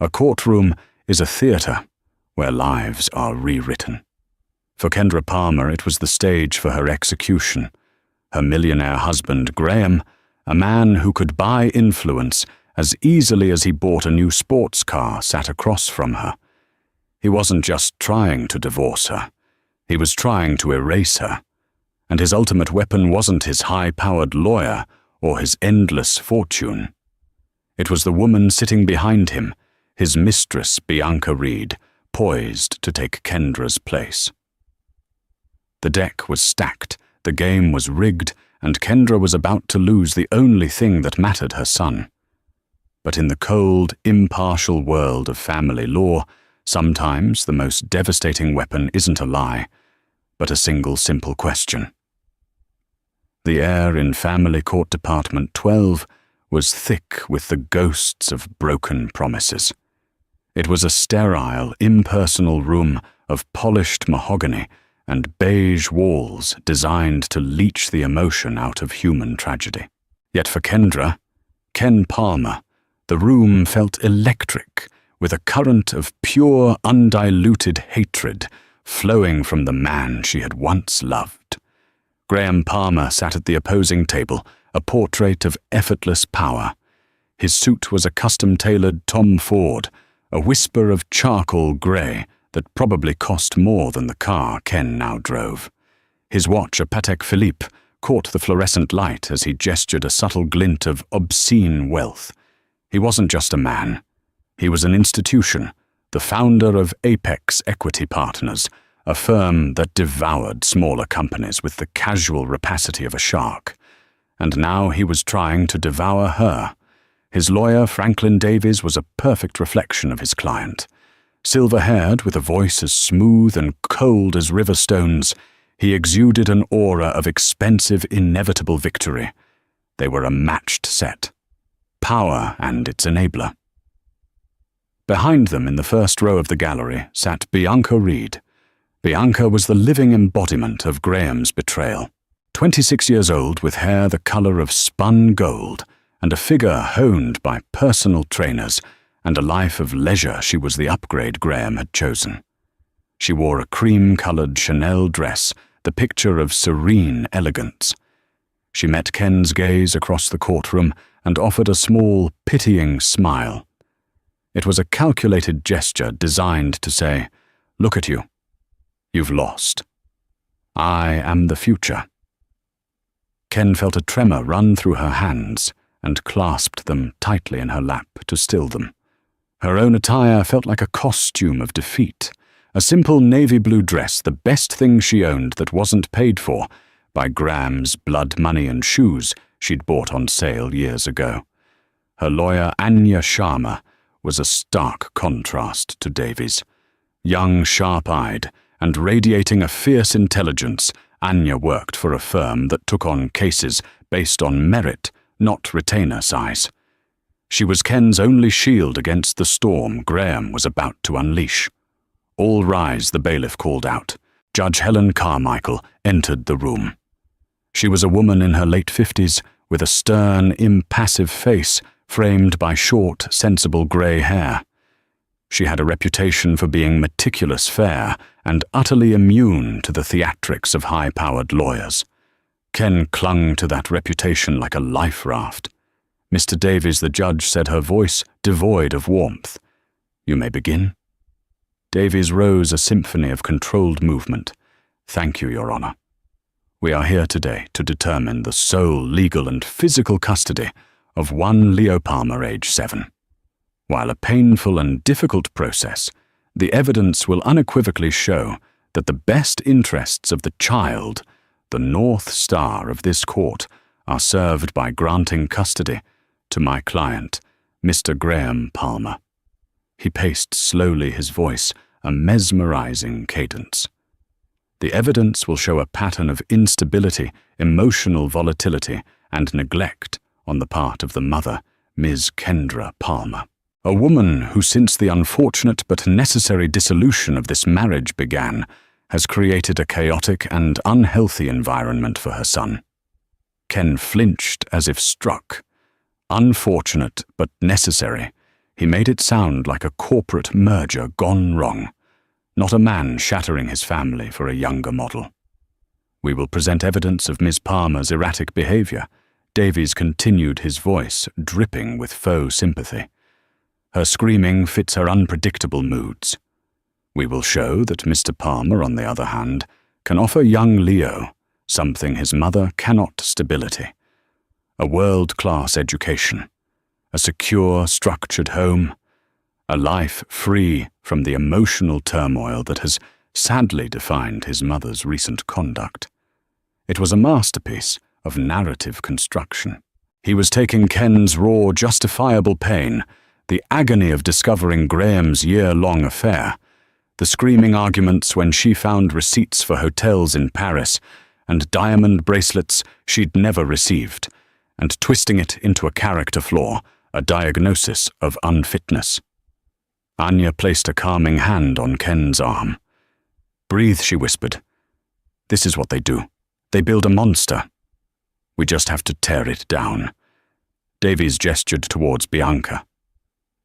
A courtroom is a theatre where lives are rewritten. For Kendra Palmer, it was the stage for her execution. Her millionaire husband, Graham, a man who could buy influence as easily as he bought a new sports car, sat across from her. He wasn't just trying to divorce her. He was trying to erase her. And his ultimate weapon wasn't his high-powered lawyer or his endless fortune. It was the woman sitting behind him, his mistress, Bianca Reed, poised to take Kendra's place. The deck was stacked, the game was rigged, and Kendra was about to lose the only thing that mattered, her son. But in the cold, impartial world of family law, sometimes the most devastating weapon isn't a lie, but a single simple question. The air in Family Court Department 12 was thick with the ghosts of broken promises. It was a sterile, impersonal room of polished mahogany and beige walls designed to leach the emotion out of human tragedy. Yet for Kendra, Ken Palmer, the room felt electric, with a current of pure, undiluted hatred flowing from the man she had once loved. Graham Palmer sat at the opposing table, a portrait of effortless power. His suit was a custom-tailored Tom Ford, a whisper of charcoal grey that probably cost more than the car Ken now drove. His watch, a Patek Philippe, caught the fluorescent light as he gestured a subtle glint of obscene wealth. He wasn't just a man. He was an institution, the founder of Apex Equity Partners, a firm that devoured smaller companies with the casual rapacity of a shark. And now he was trying to devour her. His lawyer, Franklin Davies, was a perfect reflection of his client. Silver-haired, with a voice as smooth and cold as river stones, he exuded an aura of expensive, inevitable victory. They were a matched set. Power and its enabler. Behind them, in the first row of the gallery, sat Bianca Reed. Bianca was the living embodiment of Graham's betrayal. 26 years old, with hair the color of spun gold, and a figure honed by personal trainers, and a life of leisure, she was the upgrade Graham had chosen. She wore a cream-colored Chanel dress, the picture of serene elegance. She met Ken's gaze across the courtroom and offered a small, pitying smile. It was a calculated gesture designed to say, "Look at you. You've lost. I am the future." Ken felt a tremor run through her hands and clasped them tightly in her lap to still them. Her own attire felt like a costume of defeat, a simple navy blue dress, the best thing she owned that wasn't paid for by Graham's blood money and shoes she'd bought on sale years ago. Her lawyer, Anya Sharma, was a stark contrast to Davies. Young, sharp-eyed, and radiating a fierce intelligence, Anya worked for a firm that took on cases based on merit, not retainer size. She was Ken's only shield against the storm Graham was about to unleash. "All rise," the bailiff called out. Judge Helen Carmichael entered the room. She was a woman in her late 50s, with a stern, impassive face framed by short, sensible grey hair. She had a reputation for being meticulous fair and utterly immune to the theatrics of high-powered lawyers. Ken clung to that reputation like a life raft. Mr. Davies, the judge, said, her voice devoid of warmth. "You may begin." Davies rose, a symphony of controlled movement. "Thank you, Your Honor. We are here today to determine the sole legal and physical custody of one Leo Palmer, age 7. While a painful and difficult process, the evidence will unequivocally show that the best interests of the child, the North Star of this court, are served by granting custody to my client, Mr. Graham Palmer." He paced slowly, his voice a mesmerizing cadence. "The evidence will show a pattern of instability, emotional volatility, and neglect on the part of the mother, Ms. Kendra Palmer. A woman who, since the unfortunate but necessary dissolution of this marriage began, has created a chaotic and unhealthy environment for her son." Ken flinched as if struck. Unfortunate but necessary. He made it sound like a corporate merger gone wrong, not a man shattering his family for a younger model. We will present evidence of Miss Palmer's erratic behavior. Davies continued, his voice dripping with faux sympathy. Her screaming fits her unpredictable moods. We will show that Mr. Palmer, on the other hand, can offer young Leo something his mother cannot: stability, a world-class education, a secure, structured home, a life free from the emotional turmoil that has sadly defined his mother's recent conduct. It was a masterpiece of narrative construction. He was taking Ken's raw, justifiable pain, the agony of discovering Graham's year-long affair, the screaming arguments when she found receipts for hotels in Paris and diamond bracelets she'd never received, and twisting it into a character flaw, a diagnosis of unfitness. Anya placed a calming hand on Ken's arm. "Breathe," she whispered. "This is what they do. They build a monster. We just have to tear it down." Davies gestured towards Bianca.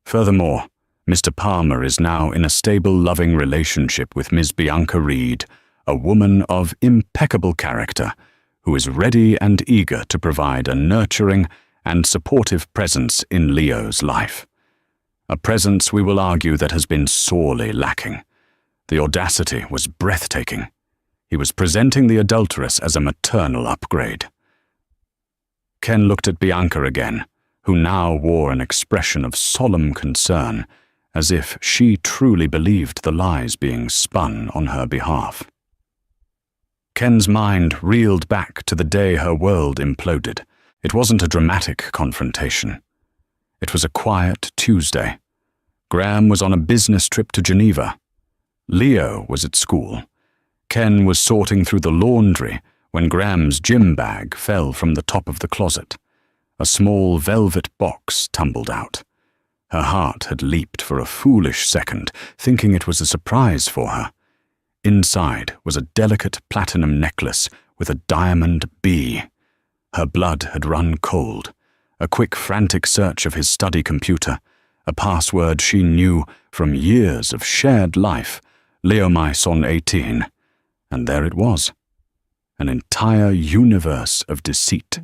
"Furthermore, Mr. Palmer is now in a stable, loving relationship with Ms. Bianca Reed, a woman of impeccable character, who is ready and eager to provide a nurturing and supportive presence in Leo's life. A presence, we will argue, that has been sorely lacking. The audacity was breathtaking. He was presenting the adulteress as a maternal upgrade." Ken looked at Bianca again, who now wore an expression of solemn concern, as if she truly believed the lies being spun on her behalf. Ken's mind reeled back to the day her world imploded. It wasn't a dramatic confrontation. It was a quiet Tuesday. Graham was on a business trip to Geneva. Leo was at school. Ken was sorting through the laundry when Graham's gym bag fell from the top of the closet. A small velvet box tumbled out. Her heart had leaped for a foolish second, thinking it was a surprise for her. Inside was a delicate platinum necklace with a diamond bee. Her blood had run cold. A quick, frantic search of his study computer, a password she knew from years of shared life, Leomyson 18, and there it was. An entire universe of deceit.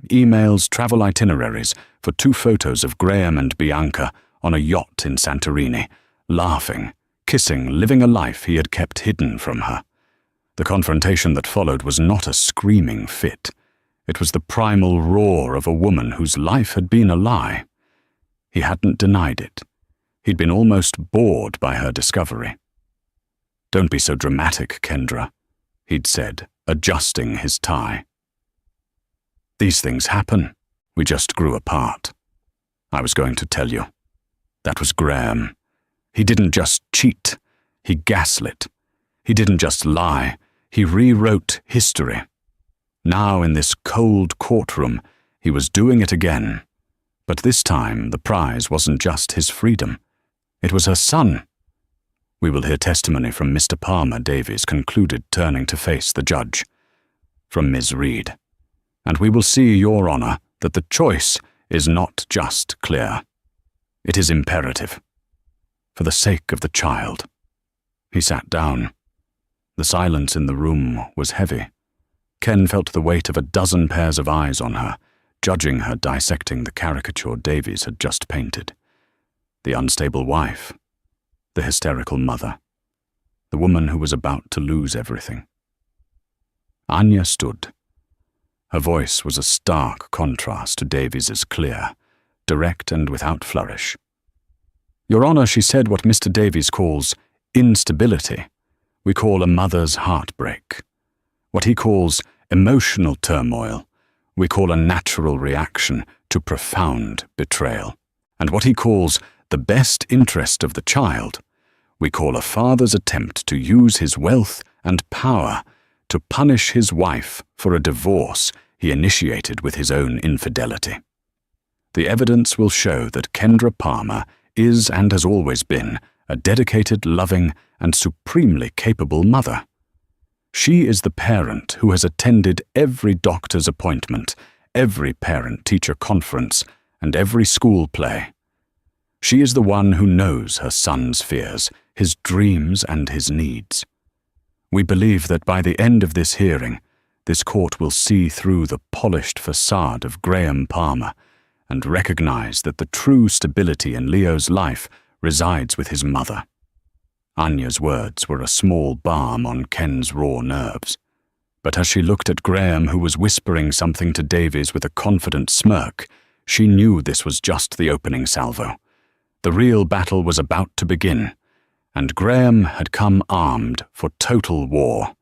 Emails, travel itineraries for 2 photos of Graham and Bianca on a yacht in Santorini, laughing, kissing, living a life he had kept hidden from her. The confrontation that followed was not a screaming fit. It was the primal roar of a woman whose life had been a lie. He hadn't denied it. He'd been almost bored by her discovery. "Don't be so dramatic, Kendra," he'd said, adjusting his tie. "These things happen. We just grew apart. I was going to tell you. That was Graham. He didn't just cheat. He gaslit. He didn't just lie. He rewrote history. Now, in this cold courtroom, he was doing it again. But this time, the prize wasn't just his freedom. It was her son." "We will hear testimony from Mr. Palmer," Davies concluded, turning to face the judge. "From Ms. Reed. And we will see, Your Honor, that the choice is not just clear. It is imperative. For the sake of the child." He sat down. The silence in the room was heavy. Ken felt the weight of a dozen pairs of eyes on her, judging her, dissecting the caricature Davies had just painted. The unstable wife, the hysterical mother, the woman who was about to lose everything. Anya stood. Her voice was a stark contrast to Davies's clear, direct and without flourish. "Your Honor," she said, "what Mr. Davies calls instability, we call a mother's heartbreak. What he calls emotional turmoil, we call a natural reaction to profound betrayal. And what he calls the best interest of the child, we call a father's attempt to use his wealth and power to punish his wife for a divorce he initiated with his own infidelity. The evidence will show that Kendra Palmer is and has always been a dedicated, loving, and supremely capable mother. She is the parent who has attended every doctor's appointment, every parent-teacher conference, and every school play. She is the one who knows her son's fears, his dreams and his needs. We believe that by the end of this hearing, this court will see through the polished facade of Graham Palmer and recognize that the true stability in Leo's life resides with his mother. Anya's words were a small balm on Ken's raw nerves. But as she looked at Graham, who was whispering something to Davies with a confident smirk, she knew this was just the opening salvo. The real battle was about to begin, and Graham had come armed for total war.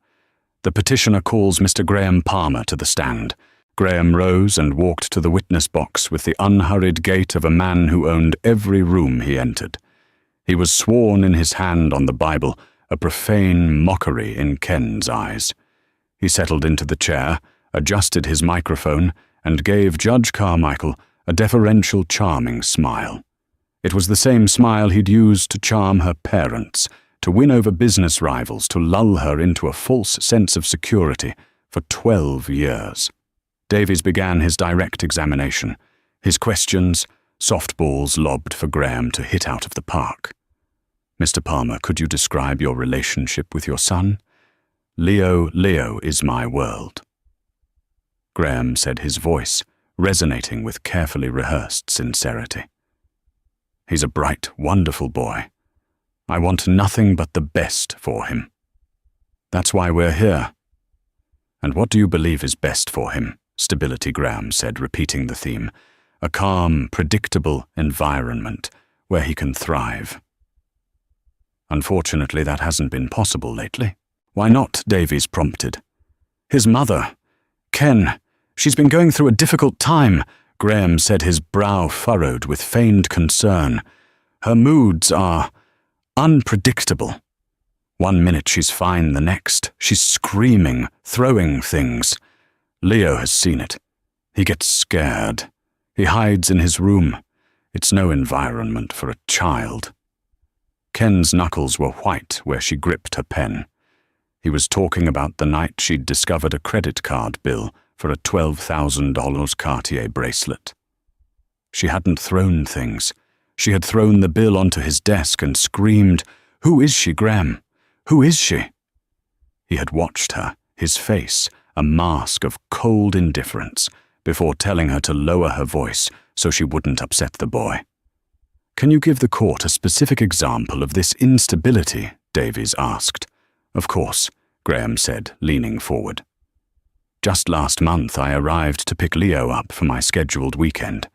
The petitioner calls Mr. Graham Palmer to the stand. Graham rose and walked to the witness box with the unhurried gait of a man who owned every room he entered. He was sworn in his hand on the Bible, a profane mockery in Ken's eyes. He settled into the chair, adjusted his microphone, and gave Judge Carmichael a deferential, charming smile. It was the same smile he'd used to charm her parents, to win over business rivals, to lull her into a false sense of security for 12 years. Davies began his direct examination, his questions, softballs lobbed for Graham to hit out of the park. Mr. Palmer, could you describe your relationship with your son? Leo is my world. Graham said, his voice resonating with carefully rehearsed sincerity. He's a bright, wonderful boy. I want nothing but the best for him. That's why we're here. And what do you believe is best for him? Stability, Graham said, repeating the theme. A calm, predictable environment where he can thrive. Unfortunately, that hasn't been possible lately. Why not? Davies prompted. His mother, Ken, she's been going through a difficult time, Graham said, his brow furrowed with feigned concern. Her moods are unpredictable. 1 minute she's fine, the next she's screaming, throwing things. Leo has seen it. He gets scared. He hides in his room. It's no environment for a child. Ken's knuckles were white where she gripped her pen. He was talking about the night she'd discovered a credit card bill for a $12,000 Cartier bracelet. She hadn't thrown things. She had thrown the bill onto his desk and screamed, "Who is she, Graham? Who is she?" He had watched her, his face a mask of cold indifference, before telling her to lower her voice so she wouldn't upset the boy. Can you give the court a specific example of this instability? Davies asked. Of course, Graham said, leaning forward. Just last month I arrived to pick Leo up for my scheduled weekend.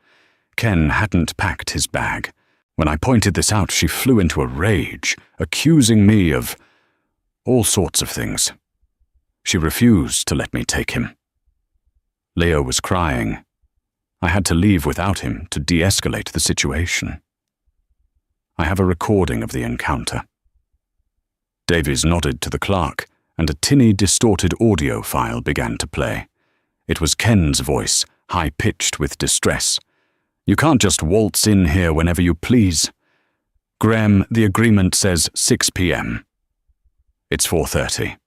Ken hadn't packed his bag. When I pointed this out, she flew into a rage, accusing me of all sorts of things. She refused to let me take him. Leo was crying. I had to leave without him to de-escalate the situation. I have a recording of the encounter. Davies nodded to the clerk, and a tinny, distorted audio file began to play. It was Ken's voice, high-pitched with distress. You can't just waltz in here whenever you please. Graham, the agreement says 6 p.m. It's 4:30.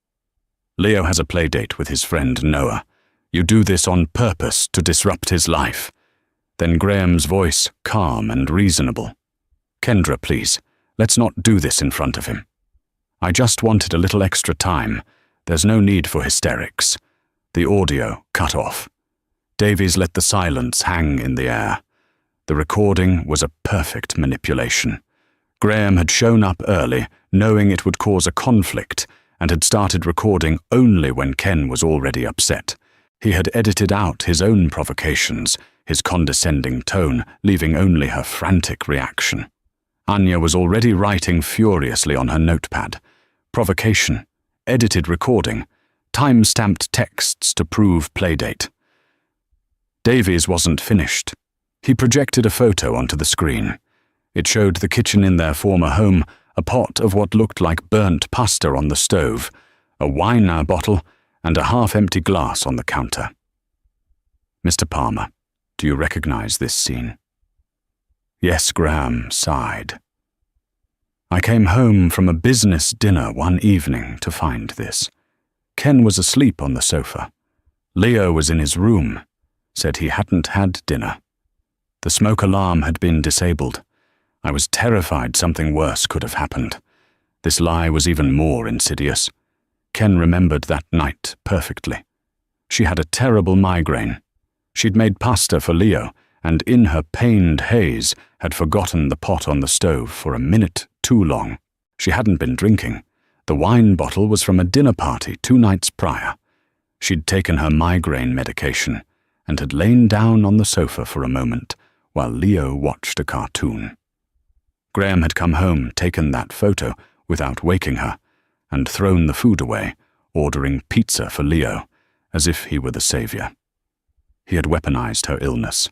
Leo has a play date with his friend Noah. You do this on purpose to disrupt his life. Then Graham's voice, calm and reasonable. Kendra, please, let's not do this in front of him. I just wanted a little extra time. There's no need for hysterics. The audio cut off. Davies let the silence hang in the air. The recording was a perfect manipulation. Graham had shown up early, knowing it would cause a conflict, and had started recording only when Ken was already upset. He had edited out his own provocations, his condescending tone, leaving only her frantic reaction. Anya was already writing furiously on her notepad. Provocation, edited recording, time-stamped texts to prove playdate. Davies wasn't finished. He projected a photo onto the screen. It showed the kitchen in their former home, a pot of what looked like burnt pasta on the stove, a wine bottle, and a half-empty glass on the counter. Mr. Palmer, do you recognize this scene? Yes, Graham sighed. I came home from a business dinner one evening to find this. Ken was asleep on the sofa. Leo was in his room, said he hadn't had dinner. The smoke alarm had been disabled. I was terrified something worse could have happened. This lie was even more insidious. Ken remembered that night perfectly. She had a terrible migraine. She'd made pasta for Leo, and in her pained haze had forgotten the pot on the stove for a minute too long. She hadn't been drinking. The wine bottle was from a dinner party 2 nights prior. She'd taken her migraine medication and had lain down on the sofa for a moment while Leo watched a cartoon. Graham had come home, taken that photo without waking her, and thrown the food away, ordering pizza for Leo, as if he were the savior. He had weaponized her illness.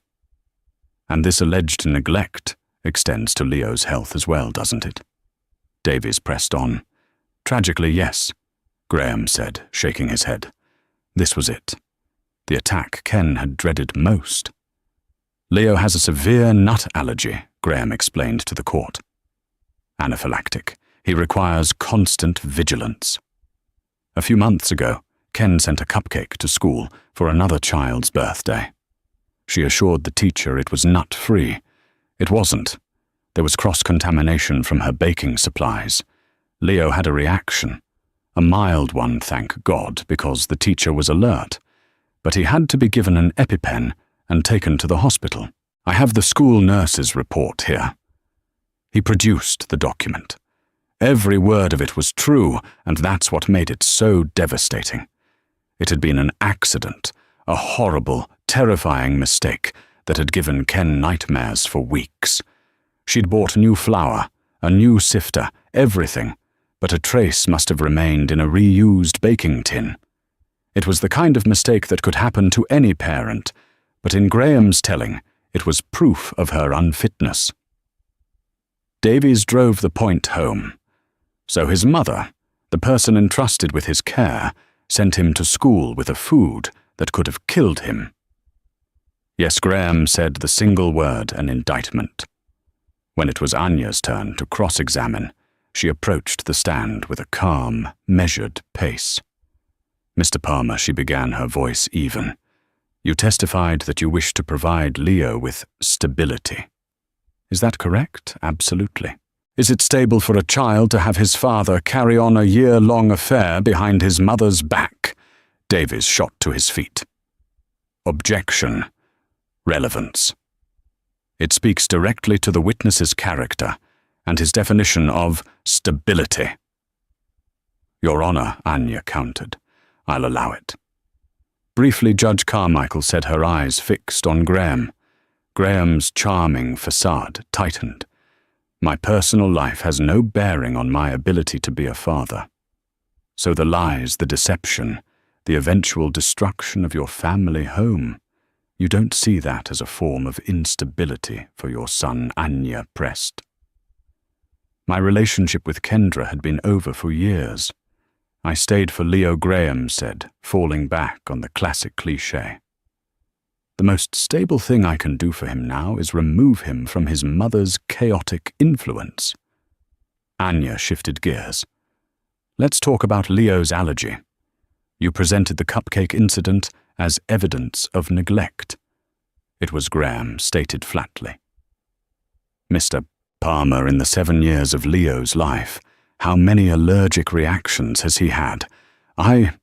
And this alleged neglect extends to Leo's health as well, doesn't it? Davies pressed on. Tragically, yes, Graham said, shaking his head. This was it. The attack Ken had dreaded most. Leo has a severe nut allergy, Graham explained to the court. Anaphylactic. He requires constant vigilance. A few months ago, Ken sent a cupcake to school for another child's birthday. She assured the teacher it was nut-free. It wasn't. There was cross-contamination from her baking supplies. Leo had a reaction. A mild one, thank God, because the teacher was alert. But he had to be given an EpiPen and taken to the hospital. I have the school nurse's report here. He produced the document. Every word of it was true, and that's what made it so devastating. It had been an accident, a horrible, terrifying mistake that had given Ken nightmares for weeks. She'd bought new flour, a new sifter, everything, but a trace must have remained in a reused baking tin. It was the kind of mistake that could happen to any parent, but in Graham's telling, it was proof of her unfitness. Davies drove the point home. So his mother, the person entrusted with his care, sent him to school with a food that could have killed him. Yes, Graham said the single word, an indictment. When it was Anya's turn to cross-examine, she approached the stand with a calm, measured pace. Mr. Palmer, she began, her voice even. You testified that you wished to provide Leo with stability. Is that correct? Absolutely. Is it stable for a child to have his father carry on a year-long affair behind his mother's back? Davies shot to his feet. Objection. Relevance. It speaks directly to the witness's character and his definition of stability. Your Honor, Anya countered. I'll allow it. Briefly, Judge Carmichael said, her eyes fixed on Graham. Graham's charming facade tightened. My personal life has no bearing on my ability to be a father. So the lies, the deception, the eventual destruction of your family home, you don't see that as a form of instability for your son, Anya pressed. My relationship with Kendra had been over for years. I stayed for Leo, Graham said, falling back on the classic cliché. The most stable thing I can do for him now is remove him from his mother's chaotic influence. Anya shifted gears. Let's talk about Leo's allergy. You presented the cupcake incident as evidence of neglect. It was, Graham stated flatly. Mr. Palmer, in the 7 years of Leo's life, how many allergic reactions has he had? I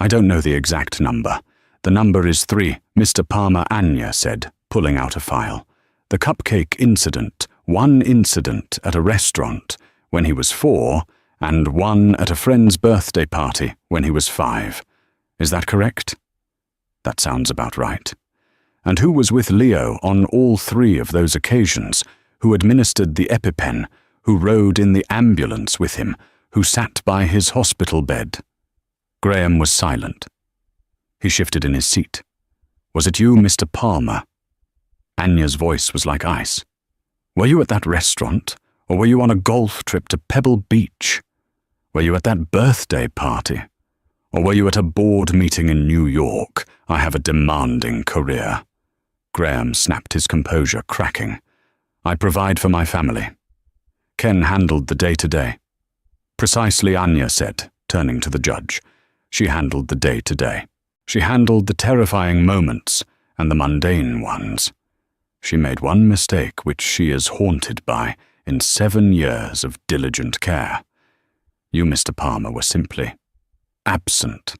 don't know the exact number. The number is 3, Mr. Palmer, Anya said, pulling out a file. The cupcake incident, 1 incident at a restaurant when he was 4, and 1 at a friend's birthday party when he was 5. Is that correct? That sounds about right. And who was with Leo on all 3 of those occasions? Who administered the EpiPen? Who rode in the ambulance with him? Who sat by his hospital bed? Graham was silent. He shifted in his seat. Was it you, Mr. Palmer? Anya's voice was like ice. Were you at that restaurant, or were you on a golf trip to Pebble Beach? Were you at that birthday party? Or were you at a board meeting in New York? I have a demanding career. Graham snapped his composure, cracking. I provide for my family. Ken handled the day-to-day. Precisely, Anya said, turning to the judge. She handled the day-to-day. She handled the terrifying moments and the mundane ones. She made one mistake which she is haunted by in 7 years of diligent care. You, Mr. Palmer, were simply absent.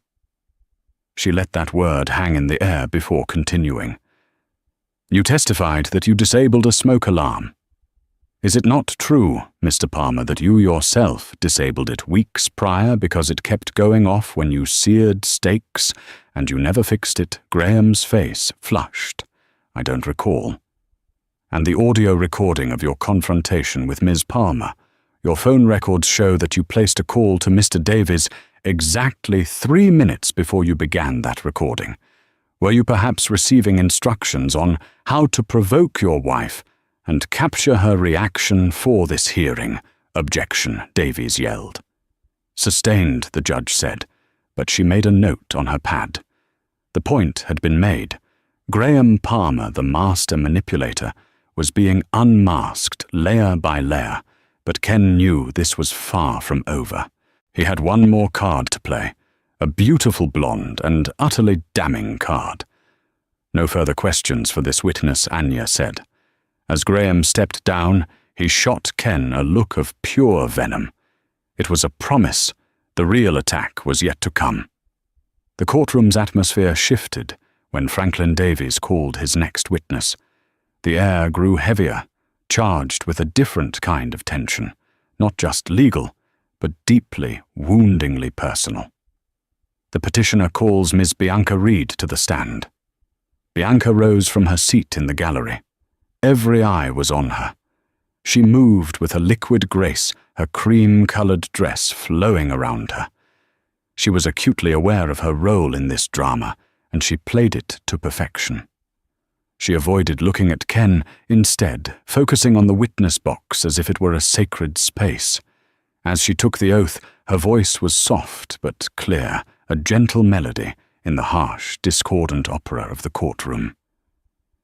She let that word hang in the air before continuing. You testified that you disabled a smoke alarm. Is it not true, Mr. Palmer, that you yourself disabled it weeks prior because it kept going off when you seared steaks and you never fixed it? Graham's face flushed. I don't recall. And the audio recording of your confrontation with Ms. Palmer, your phone records show that you placed a call to Mr. Davies exactly 3 minutes before you began that recording. Were you perhaps receiving instructions on how to provoke your wife and capture her reaction for this hearing? Objection, Davies yelled. Sustained, the judge said, but she made a note on her pad. The point had been made. Graham Palmer, the master manipulator, was being unmasked layer by layer, but Ken knew this was far from over. He had one more card to play, a beautiful blonde and utterly damning card. No further questions for this witness, Anya said. As Graham stepped down, he shot Ken a look of pure venom. It was a promise. The real attack was yet to come. The courtroom's atmosphere shifted when Franklin Davies called his next witness. The air grew heavier, charged with a different kind of tension, not just legal, but deeply, woundingly personal. The petitioner calls Ms. Bianca Reed to the stand. Bianca rose from her seat in the gallery. Every eye was on her. She moved with a liquid grace, her cream-colored dress flowing around her. She was acutely aware of her role in this drama, and she played it to perfection. She avoided looking at Ken, instead focusing on the witness box as if it were a sacred space. As she took the oath, her voice was soft but clear, a gentle melody in the harsh, discordant opera of the courtroom.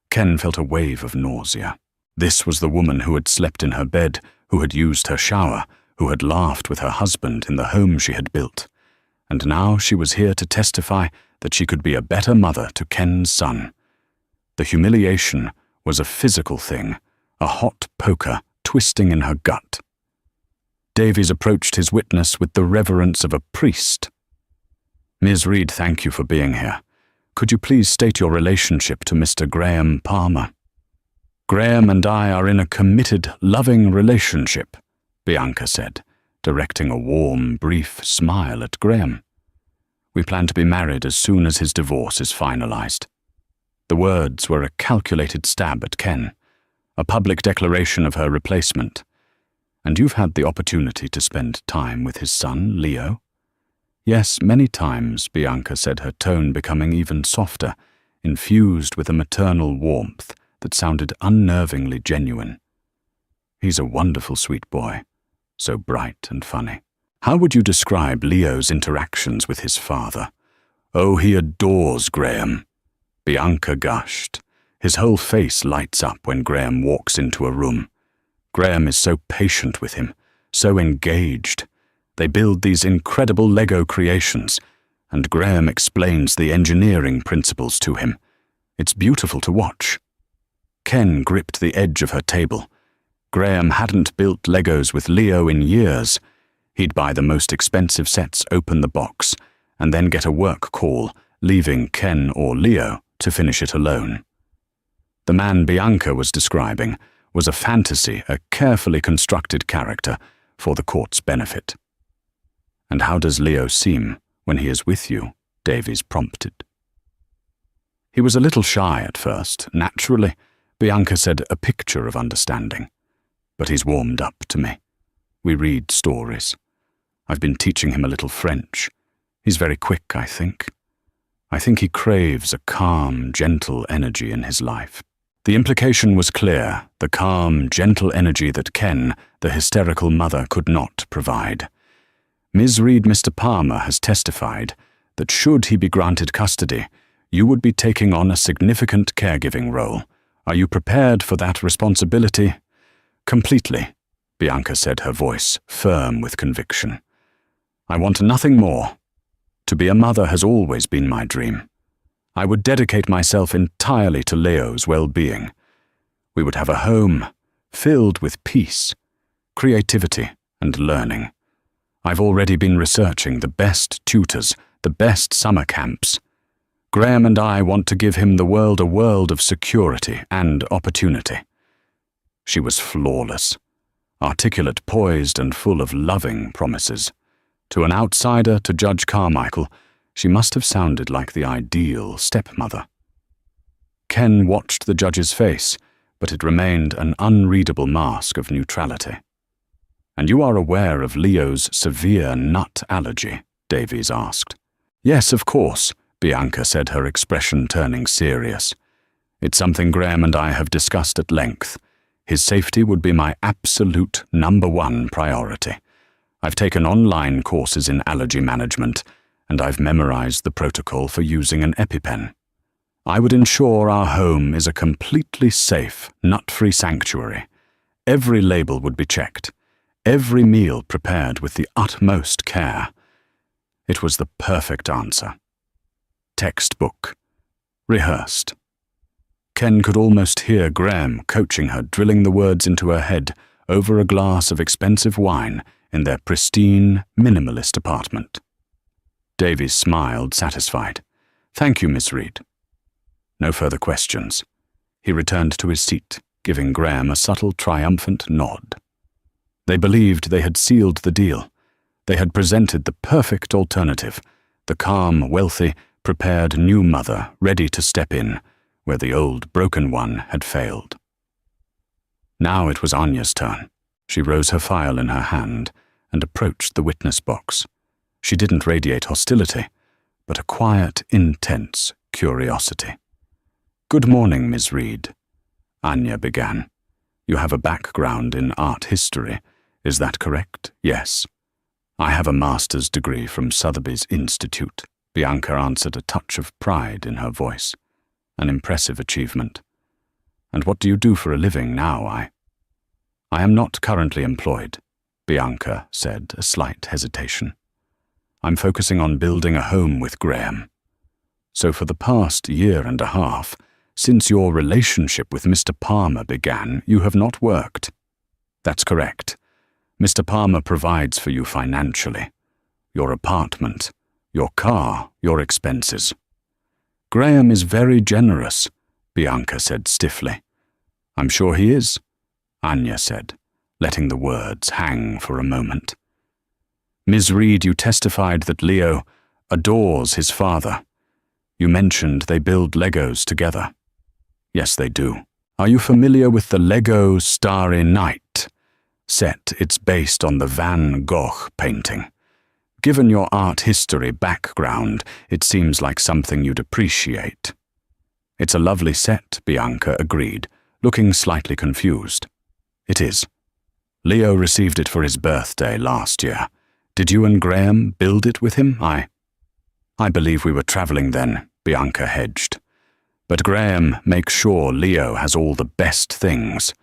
Ken felt a wave of nausea. This was the woman who had slept in her bed, who had used her shower, who had laughed with her husband in the home she had built. And now she was here to testify that she could be a better mother to Ken's son. The humiliation was a physical thing, a hot poker twisting in her gut. Davies approached his witness with the reverence of a priest. Ms. Reed, thank you for being here. Could you please state your relationship to Mr. Graham Palmer? Graham and I are in a committed, loving relationship, Bianca said, directing a warm, brief smile at Graham. We plan to be married as soon as his divorce is finalized. The words were a calculated stab at Ken, a public declaration of her replacement. And you've had the opportunity to spend time with his son, Leo? Yes, many times, Bianca said, her tone becoming even softer, infused with a maternal warmth that sounded unnervingly genuine. He's a wonderful sweet boy, so bright and funny. How would you describe Leo's interactions with his father? Oh, he adores Graham. Bianca gushed. His whole face lights up when Graham walks into a room. Graham is so patient with him, so engaged. They build these incredible Lego creations, and Graham explains the engineering principles to him. It's beautiful to watch. Ken gripped the edge of her table. Graham hadn't built Legos with Leo in years. He'd buy the most expensive sets, open the box, and then get a work call, leaving Ken or Leo to finish it alone. The man Bianca was describing was a fantasy, a carefully constructed character for the court's benefit. And how does Leo seem when he is with you? Davies prompted. He was a little shy at first, naturally, Bianca said, a picture of understanding. But he's warmed up to me. We read stories. I've been teaching him a little French. He's very quick, I think. I think he craves a calm, gentle energy in his life. The implication was clear, the calm, gentle energy that Ken, the hysterical mother, could not provide. Ms. Reed, Mr. Palmer has testified that should he be granted custody, you would be taking on a significant caregiving role. Are you prepared for that responsibility? Completely, Bianca said, her voice firm with conviction. I want nothing more. To be a mother has always been my dream. I would dedicate myself entirely to Leo's well-being. We would have a home filled with peace, creativity, and learning. I've already been researching the best tutors, the best summer camps. Graham and I want to give him a world of security and opportunity. She was flawless, articulate, poised, and full of loving promises. To an outsider, to Judge Carmichael, she must have sounded like the ideal stepmother. Ken watched the judge's face, but it remained an unreadable mask of neutrality. "And you are aware of Leo's severe nut allergy?" Davies asked. "Yes, of course," Bianca said, her expression turning serious. "It's something Graham and I have discussed at length. His safety would be my absolute #1 priority. I've taken online courses in allergy management, and I've memorized the protocol for using an EpiPen. I would ensure our home is a completely safe, nut-free sanctuary. Every label would be checked, every meal prepared with the utmost care." It was the perfect answer. Textbook. Rehearsed. Ken could almost hear Graham coaching her, drilling the words into her head over a glass of expensive wine in their pristine, minimalist apartment. Davies smiled, satisfied. "Thank you, Miss Reed." No further questions. He returned to his seat, giving Graham a subtle, triumphant nod. They believed they had sealed the deal. They had presented the perfect alternative, the calm, wealthy, prepared new mother ready to step in where the old, broken one had failed. Now it was Anya's turn. She rose, her file in her hand, and approached the witness box. She didn't radiate hostility, but a quiet, intense curiosity. "Good morning, Miss Reed," Anya began. "You have a background in art history, is that correct?" "Yes. I have a master's degree from Sotheby's Institute," Bianca answered, a touch of pride in her voice. "An impressive achievement. And what do you do for a living now?" I am not currently employed," Bianca said, a slight hesitation. "I'm focusing on building a home with Graham. So for the past year and a half, since your relationship with Mr. Palmer began, you have not worked." "That's correct. Mr. Palmer provides for you financially. Your apartment, your car, your expenses." "Graham is very generous," Bianca said stiffly. "I'm sure he is," Anya said, letting the words hang for a moment. "Ms. Reed, you testified that Leo adores his father. You mentioned they build Legos together." "Yes, they do. Are you familiar with the Lego Starry Night set? It's based on the Van Gogh painting. Given your art history background, it seems like something you'd appreciate." "It's a lovely set," Bianca agreed, looking slightly confused. "It is. Leo received it for his birthday last year. Did you and Graham build it with him?" I believe we were traveling then," Bianca hedged. "But Graham makes sure Leo has all the best things.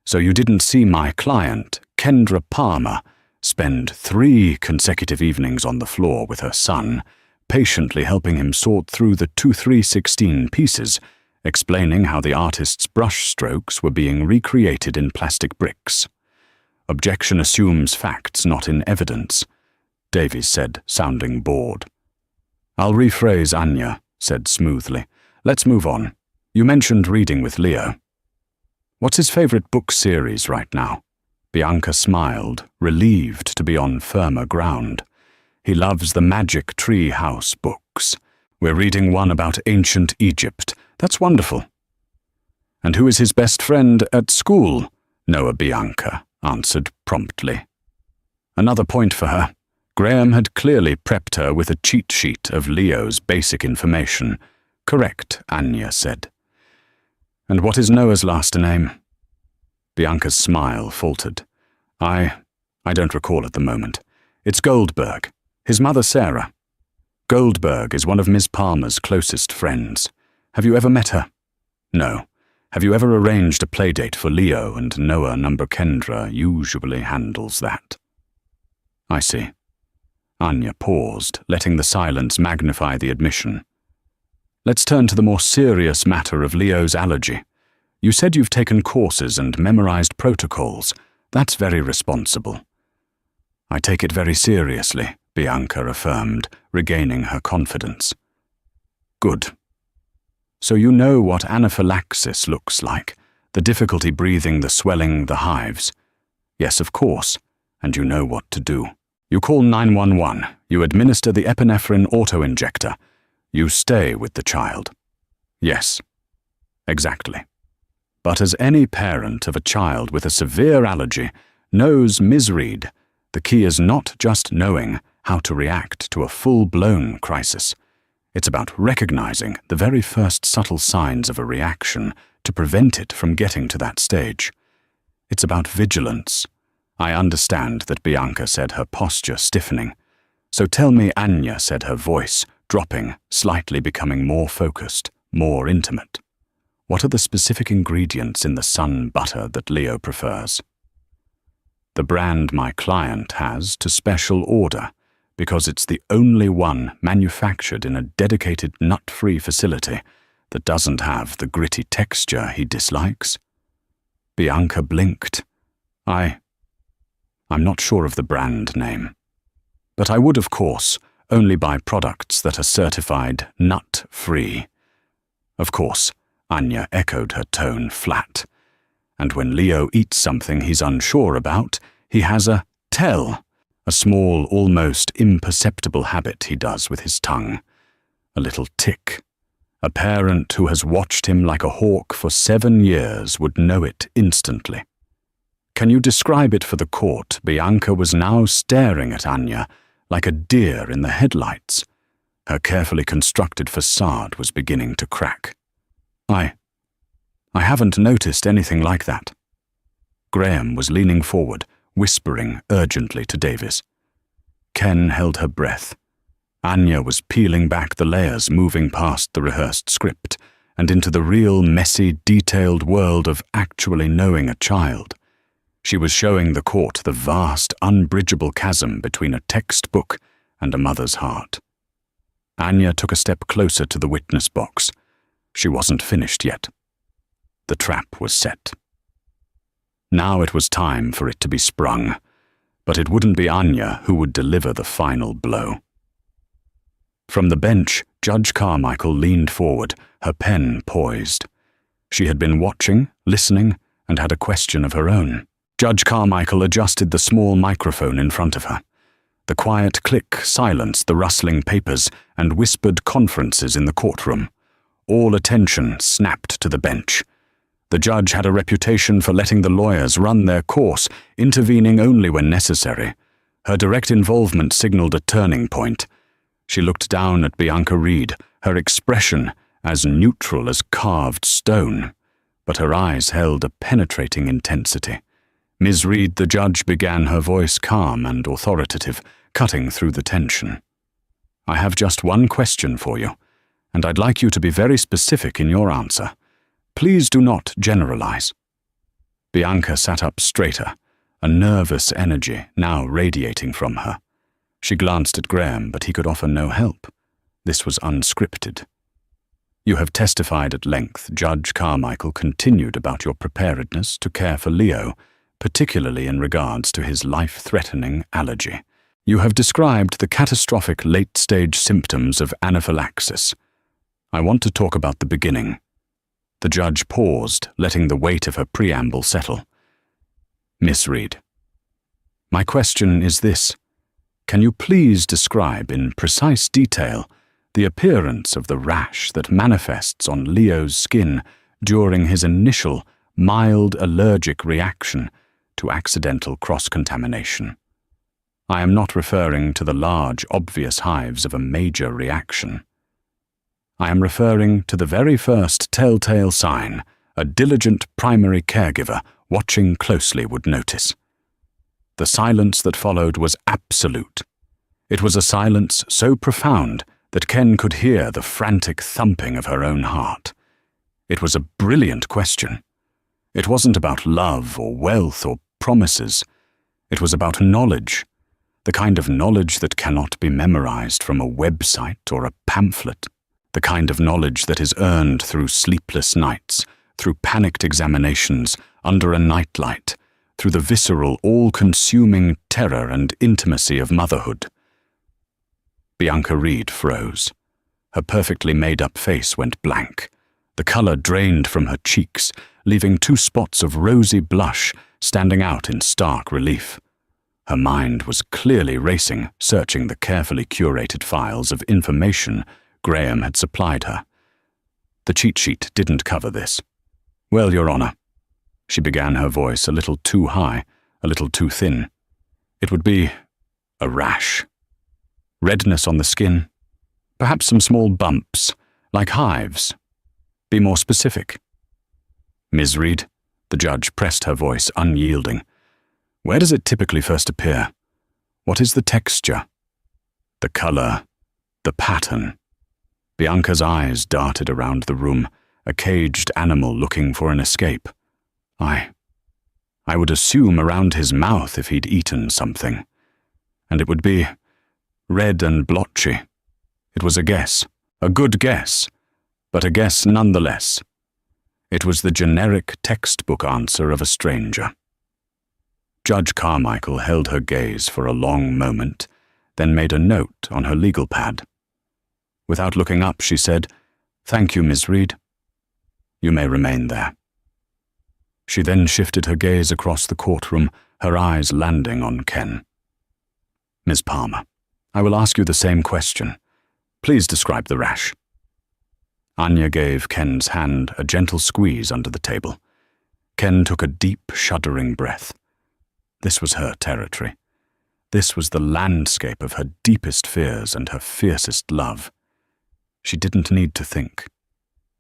So you didn't see my client, Kendra Palmer, spend 3 consecutive evenings on the floor with her son, patiently helping him sort through the 2-3-16 pieces, explaining how the artist's brushstrokes were being recreated in plastic bricks. Objection assumes facts, not in evidence," Davies said, sounding bored. "I'll rephrase," Anya said smoothly. "Let's move on. You mentioned reading with Leo. What's his favorite book series right now?" Bianca smiled, relieved to be on firmer ground. "He loves the Magic Tree House books. We're reading one about ancient Egypt. That's wonderful." "And who is his best friend at school?" Noah Bianca answered promptly. Another point for her. Graham had clearly prepped her with a cheat sheet of Leo's basic information. "Correct," Anya said. "And what is Noah's last name?" Bianca's smile faltered. I don't recall at the moment. It's Goldberg. His mother, Sarah. Goldberg is one of Miss Palmer's closest friends. Have you ever met her?" "No. Have you ever arranged a playdate for Leo and Noah? Number Kendra usually handles that." "I see." Anya paused, letting the silence magnify the admission. "Let's turn to the more serious matter of Leo's allergy. You said you've taken courses and memorized protocols. That's very responsible. I take it very seriously, Bianca affirmed, regaining her confidence. Good. So you know what anaphylaxis looks like, the difficulty breathing, the swelling, the hives. Yes, of course, and you know what to do. You call 911, you administer the epinephrine auto-injector. You stay with the child. Yes, exactly. But as any parent of a child with a severe allergy knows, Ms. Reed, the key is not just knowing how to react to a full-blown crisis. It's about recognizing the very first subtle signs of a reaction to prevent it from getting to that stage. It's about vigilance. I understand that Bianca said, her posture stiffening. So tell me, Anya, said her voice, dropping, slightly becoming more focused, more intimate. What are the specific ingredients in the sun butter that Leo prefers? The brand my client has to special order, because it's the only one manufactured in a dedicated nut-free facility that doesn't have the gritty texture he dislikes. Bianca blinked. I'm not sure of the brand name. But I would, of course, only buy products that are certified nut-free. Of course, Anya echoed, her tone flat. And when Leo eats something he's unsure about, he has a tell, a small, almost imperceptible habit he does with his tongue. A little tick. A parent who has watched him like a hawk for 7 years would know it instantly. Can you describe it for the court? Bianca was now staring at Anya like a deer in the headlights. Her carefully constructed facade was beginning to crack. I haven't noticed anything like that. Graham was leaning forward, whispering urgently to Davis. Ken held her breath. Anya was peeling back the layers, moving past the rehearsed script and into the real, messy, detailed world of actually knowing a child. She was showing the court the vast, unbridgeable chasm between a textbook and a mother's heart. Anya took a step closer to the witness box. She wasn't finished yet. The trap was set. Now it was time for it to be sprung, but it wouldn't be Anya who would deliver the final blow. From the bench, Judge Carmichael leaned forward, her pen poised. She had been watching, listening, and had a question of her own. Judge Carmichael adjusted the small microphone in front of her. The quiet click silenced the rustling papers and whispered conferences in the courtroom. All attention snapped to the bench. The judge had a reputation for letting the lawyers run their course, intervening only when necessary. Her direct involvement signaled a turning point. She looked down at Bianca Reed, her expression as neutral as carved stone, but her eyes held a penetrating intensity. Ms. Reed, the judge, began, her voice calm and authoritative, cutting through the tension. I have just one question for you, and I'd like you to be very specific in your answer. Please do not generalize. Bianca sat up straighter, a nervous energy now radiating from her. She glanced at Graham, but he could offer no help. This was unscripted. You have testified at length, Judge Carmichael continued, about your preparedness to care for Leo, particularly in regards to his life-threatening allergy. You have described the catastrophic late-stage symptoms of anaphylaxis. I want to talk about the beginning. The judge paused, letting the weight of her preamble settle. Miss Reed, my question is this. Can you please describe in precise detail the appearance of the rash that manifests on Leo's skin during his initial, mild allergic reaction to accidental cross-contamination? I am not referring to the large, obvious hives of a major reaction. I am referring to the very first telltale sign a diligent primary caregiver watching closely would notice. The silence that followed was absolute. It was a silence so profound that Ken could hear the frantic thumping of her own heart. It was a brilliant question. It wasn't about love or wealth or promises. It was about knowledge, the kind of knowledge that cannot be memorized from a website or a pamphlet. The kind of knowledge that is earned through sleepless nights, through panicked examinations, under a nightlight, through the visceral, all-consuming terror and intimacy of motherhood. Bianca Reed froze. Her perfectly made-up face went blank. The color drained from her cheeks, leaving 2 spots of rosy blush standing out in stark relief. Her mind was clearly racing, searching the carefully curated files of information Graham had supplied her. The cheat sheet didn't cover this. "Well, Your Honor," she began, her voice a little too high, a little too thin. "It would be a rash. Redness on the skin, perhaps some small bumps, like hives. Be more specific." "Ms. Reed," the judge pressed her voice, unyielding. "Where does it typically first appear? What is the texture? The color? The pattern?" Bianca's eyes darted around the room, a caged animal looking for an escape. I would assume around his mouth if he'd eaten something. And it would be red and blotchy. It was a guess, a good guess, but a guess nonetheless. It was the generic textbook answer of a stranger. Judge Carmichael held her gaze for a long moment, then made a note on her legal pad. Without looking up, she said, "Thank you, Ms. Reed. You may remain there." She then shifted her gaze across the courtroom, her eyes landing on Ken. "Ms. Palmer, I will ask you the same question. Please describe the rash." Anya gave Ken's hand a gentle squeeze under the table. Ken took a deep, shuddering breath. This was her territory. This was the landscape of her deepest fears and her fiercest love. She didn't need to think.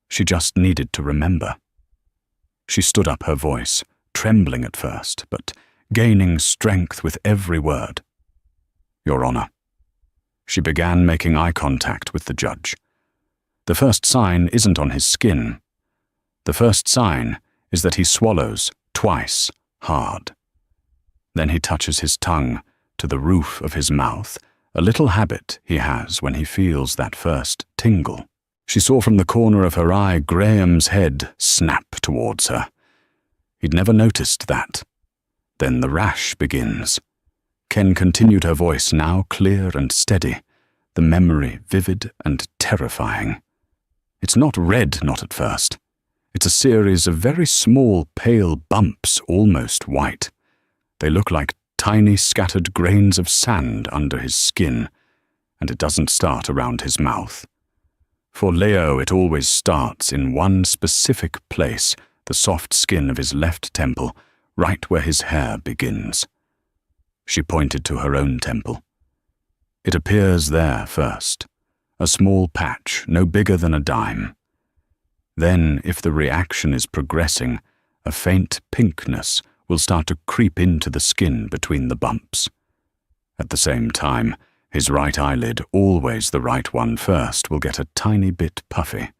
She just needed to remember. She stood up, her voice, trembling at first, but gaining strength with every word. "Your Honor." She began making eye contact with the judge. "The first sign isn't on his skin. The first sign is that he swallows twice hard. Then he touches his tongue to the roof of his mouth, a little habit he has when he feels that first tingle." She saw from the corner of her eye Graham's head snap towards her. He'd never noticed that. Then the rash begins. Ken continued, her voice now clear and steady, the memory vivid and terrifying. "It's not red, not at first. It's a series of very small, pale bumps, almost white. They look like tiny scattered grains of sand under his skin, and it doesn't start around his mouth. For Leo, it always starts in one specific place, the soft skin of his left temple, right where his hair begins." She pointed to her own temple. "It appears there first, a small patch no bigger than a dime. Then, if the reaction is progressing, a faint pinkness will start to creep into the skin between the bumps. At the same time, his right eyelid, always the right one first, will get a tiny bit puffy.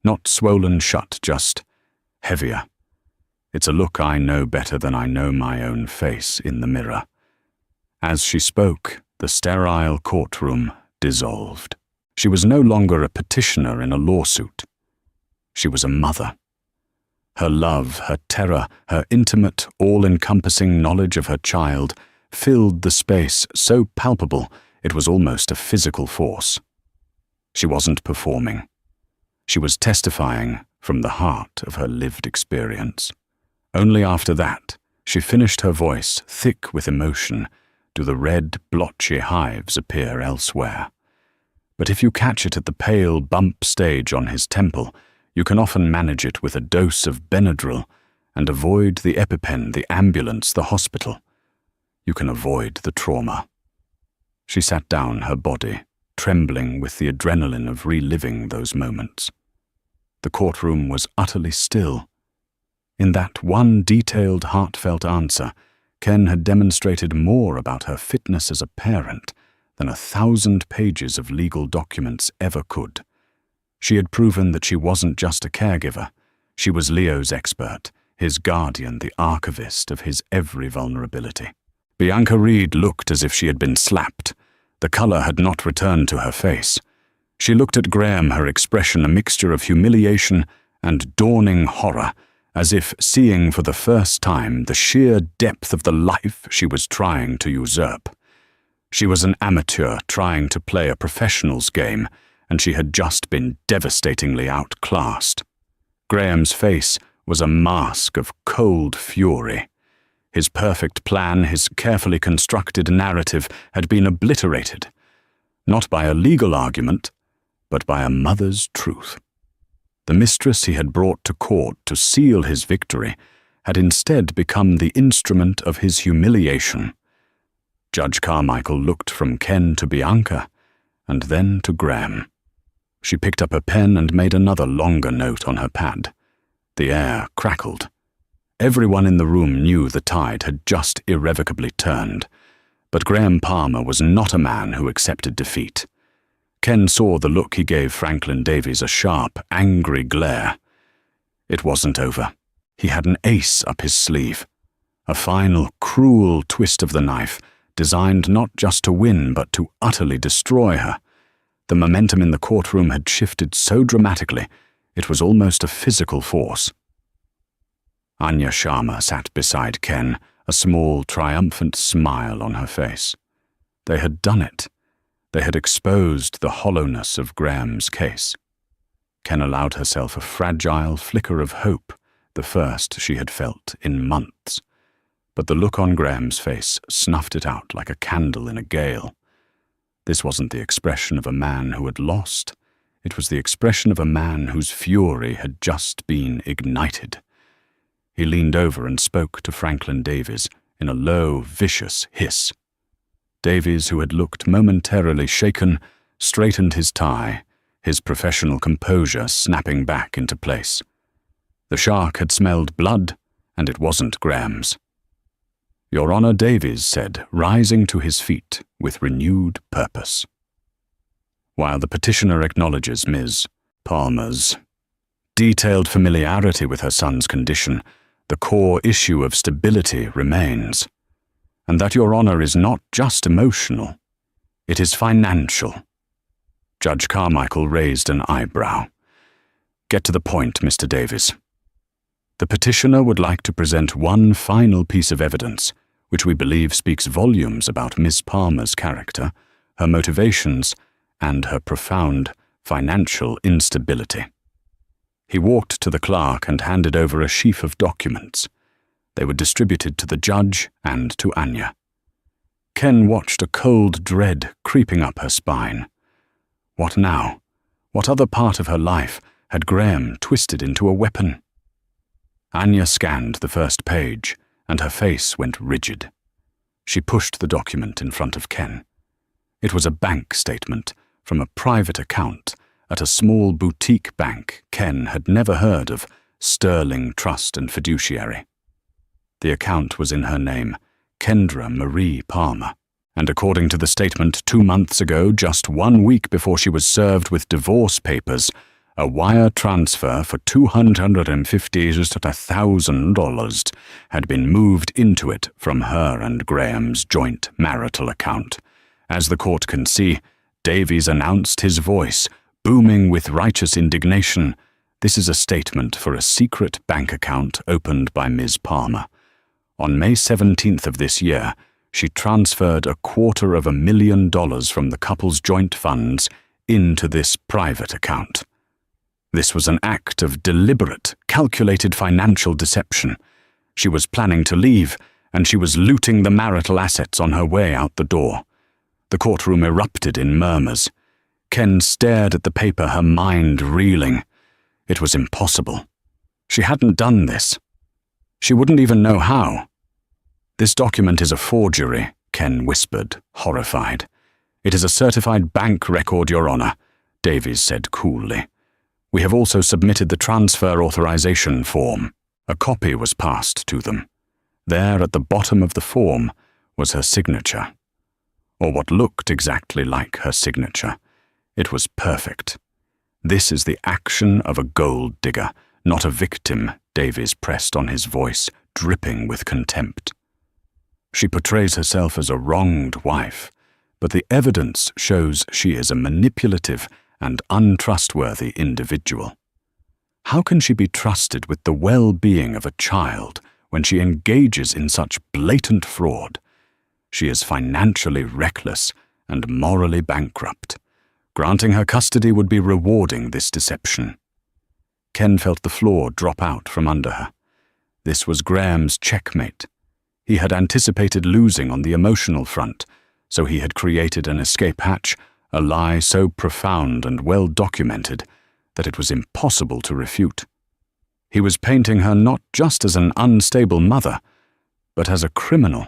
Not swollen shut, just heavier. It's a look I know better than I know my own face in the mirror." As she spoke, the sterile courtroom dissolved. She was no longer a petitioner in a lawsuit. She was a mother. Her love, her terror, her intimate, all-encompassing knowledge of her child filled the space so palpable it was almost a physical force. She wasn't performing. She was testifying from the heart of her lived experience. Only after that, she finished, her voice thick with emotion, do the red, blotchy hives appear elsewhere. But if you catch it at the pale bump stage on his temple, you can often manage it with a dose of Benadryl and avoid the EpiPen, the ambulance, the hospital. You can avoid the trauma. She sat down, her body trembling with the adrenaline of reliving those moments. The courtroom was utterly still. In that one detailed, heartfelt answer, Ken had demonstrated more about her fitness as a parent than 1,000 pages of legal documents ever could. She had proven that she wasn't just a caregiver. She was Leo's expert, his guardian, the archivist of his every vulnerability. Bianca Reed looked as if she had been slapped. The color had not returned to her face. She looked at Graham, her expression a mixture of humiliation and dawning horror, as if seeing for the first time the sheer depth of the life she was trying to usurp. She was an amateur trying to play a professional's game, and she had just been devastatingly outclassed. Graham's face was a mask of cold fury. His perfect plan, his carefully constructed narrative, had been obliterated, not by a legal argument, but by a mother's truth. The mistress he had brought to court to seal his victory had instead become the instrument of his humiliation. Judge Carmichael looked from Ken to Bianca, and then to Graham. She picked up a pen and made another longer note on her pad. The air crackled. Everyone in the room knew the tide had just irrevocably turned, but Graham Palmer was not a man who accepted defeat. Ken saw the look he gave Franklin Davies, a sharp, angry glare. It wasn't over. He had an ace up his sleeve. A final, cruel twist of the knife, designed not just to win but to utterly destroy her. The momentum in the courtroom had shifted so dramatically, it was almost a physical force. Anya Sharma sat beside Ken, a small, triumphant smile on her face. They had done it. They had exposed the hollowness of Graham's case. Ken allowed herself a fragile flicker of hope, the first she had felt in months. But the look on Graham's face snuffed it out like a candle in a gale. This wasn't the expression of a man who had lost. It was the expression of a man whose fury had just been ignited. He leaned over and spoke to Franklin Davies in a low, vicious hiss. Davies, who had looked momentarily shaken, straightened his tie, his professional composure snapping back into place. The shark had smelled blood, and it wasn't Graham's. "Your Honor," Davies said, rising to his feet with renewed purpose. While the petitioner acknowledges Ms. Palmer's detailed familiarity with her son's condition, the core issue of stability remains. And that Your Honor is not just emotional, it is financial. Judge Carmichael raised an eyebrow. "Get to the point, Mr. Davies. The petitioner would like to present one final piece of evidence, which we believe speaks volumes about Miss Palmer's character, her motivations, and her profound financial instability." He walked to the clerk and handed over a sheaf of documents. They were distributed to the judge and to Anya. Ken watched a cold dread creeping up her spine. What now? What other part of her life had Graham twisted into a weapon? Anya scanned the first page, and her face went rigid. She pushed the document in front of Ken. It was a bank statement from a private account at a small boutique bank Ken had never heard of, Sterling Trust and Fiduciary. The account was in her name, Kendra Marie Palmer, and according to the statement 2 months ago, just 1 week before she was served with divorce papers, a wire transfer for $250,000 had been moved into it from her and Graham's joint marital account. As the court can see, Davies announced, his voice booming with righteous indignation, "This is a statement for a secret bank account opened by Ms. Palmer. On May 17th of this year, she transferred $250,000 from the couple's joint funds into this private account. This was an act of deliberate, calculated financial deception. She was planning to leave, and she was looting the marital assets on her way out the door." The courtroom erupted in murmurs. Ken stared at the paper, her mind reeling. It was impossible. She hadn't done this. She wouldn't even know how. "This document is a forgery," Ken whispered, horrified. "It is a certified bank record, Your Honor," Davies said coolly. "We have also submitted the transfer authorization form." A copy was passed to them. There at the bottom of the form was her signature, or what looked exactly like her signature. It was perfect. "This is the action of a gold digger, not a victim," Davies pressed on his voice, dripping with contempt. "She portrays herself as a wronged wife, but the evidence shows she is a manipulative and untrustworthy individual." How can she be trusted with the well-being of a child when she engages in such blatant fraud? She is financially reckless and morally bankrupt. Granting her custody would be rewarding this deception. Ken felt the floor drop out from under her. This was Graham's checkmate. He had anticipated losing on the emotional front, so he had created an escape hatch, a lie so profound and well documented that it was impossible to refute. He was painting her not just as an unstable mother, but as a criminal.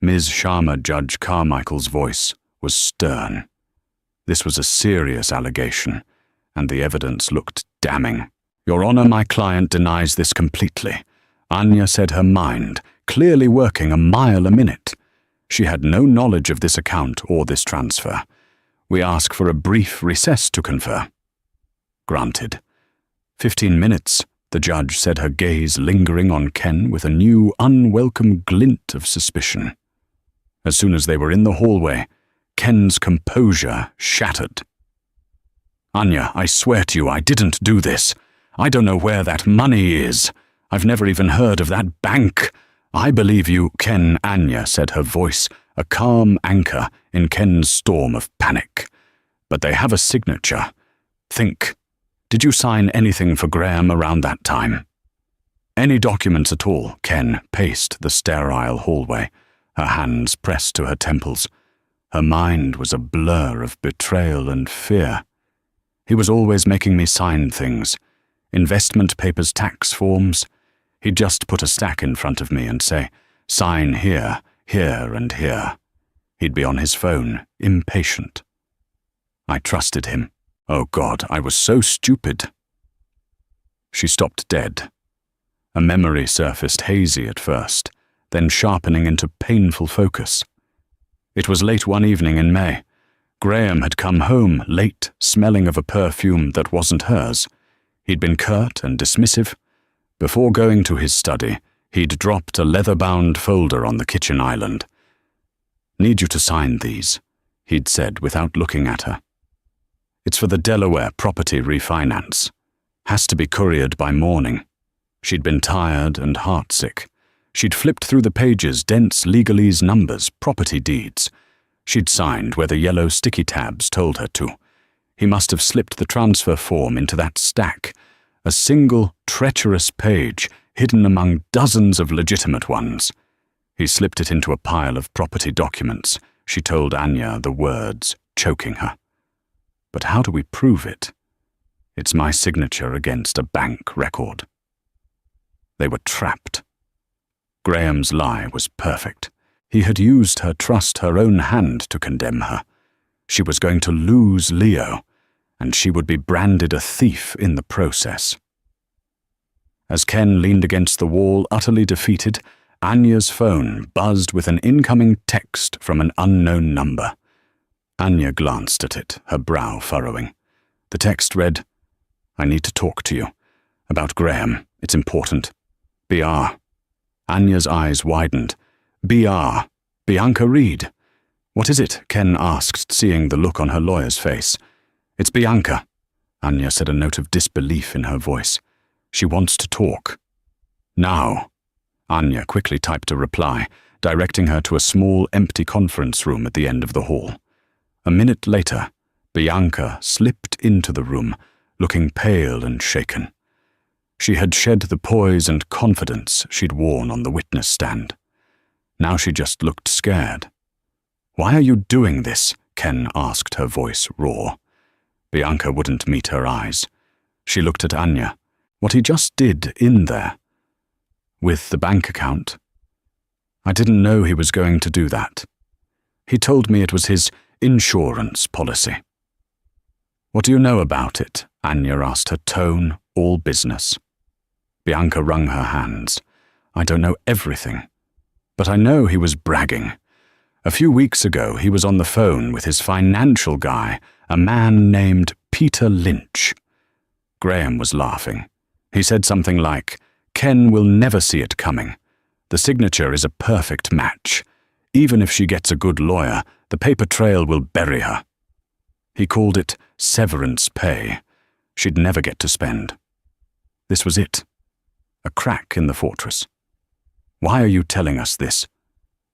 Ms. Sharma Judge Carmichael's voice was stern. This was a serious allegation, and the evidence looked damning. Your Honor, my client denies this completely. Anya said her mind, clearly working a mile a minute. She had no knowledge of this account or this transfer. We ask for a brief recess to confer. Granted. 15 minutes, the judge said, her gaze lingering on Ken with a new, unwelcome glint of suspicion. As soon as they were in the hallway, Ken's composure shattered. Anya, I swear to you, I didn't do this. I don't know where that money is. I've never even heard of that bank. I believe you, Ken. Anya said, her voice a calm anchor in Ken's storm of panic. But they have a signature. Think. Did you sign anything for Graham around that time? Any documents at all? Ken paced the sterile hallway, her hands pressed to her temples. Her mind was a blur of betrayal and fear. He was always making me sign things. Investment papers, tax forms. He'd just put a stack in front of me and say, sign here, here, and here. He'd be on his phone, impatient. I trusted him. Oh God, I was so stupid. She stopped dead. A memory surfaced hazy at first, then sharpening into painful focus. It was late one evening in May. Graham had come home late, smelling of a perfume that wasn't hers. He'd been curt and dismissive. Before going to his study, he'd dropped a leather-bound folder on the kitchen island. Need you to sign these, he'd said without looking at her. It's for the Delaware property refinance. Has to be couriered by morning. She'd been tired and heartsick. She'd flipped through the pages, dense legalese numbers, property deeds. She'd signed where the yellow sticky tabs told her to. He must have slipped the transfer form into that stack, a single, treacherous page hidden among dozens of legitimate ones. He slipped it into a pile of property documents. She told Anya, the words choking her. But how do we prove it? It's my signature against a bank record. They were trapped. Graham's lie was perfect. He had used her trust, her own hand, to condemn her. She was going to lose Leo, and she would be branded a thief in the process. As Ken leaned against the wall, utterly defeated, Anya's phone buzzed with an incoming text from an unknown number. Anya glanced at it, her brow furrowing. The text read, I need to talk to you. About Graham. It's important. BR. Anya's eyes widened. BR. Bianca Reed. What is it? Ken asked, seeing the look on her lawyer's face. It's Bianca. Anya said, a note of disbelief in her voice. She wants to talk. Now. Anya quickly typed a reply, directing her to a small, empty conference room at the end of the hall. A minute later, Bianca slipped into the room, looking pale and shaken. She had shed the poise and confidence she'd worn on the witness stand. Now she just looked scared. Why are you doing this? Ken asked, her voice raw. Bianca wouldn't meet her eyes. She looked at Anya. What he just did in there. With the bank account. I didn't know he was going to do that. He told me it was his insurance policy. What do you know about it? Anya asked, her tone all business. Bianca wrung her hands. I don't know everything, but I know he was bragging. A few weeks ago, he was on the phone with his financial guy, a man named Peter Lynch. Graham was laughing. He said something like, Ken will never see it coming. The signature is a perfect match. Even if she gets a good lawyer, the paper trail will bury her. He called it severance pay. she'd never get to spend. This was it. A crack in the fortress. Why are you telling us this?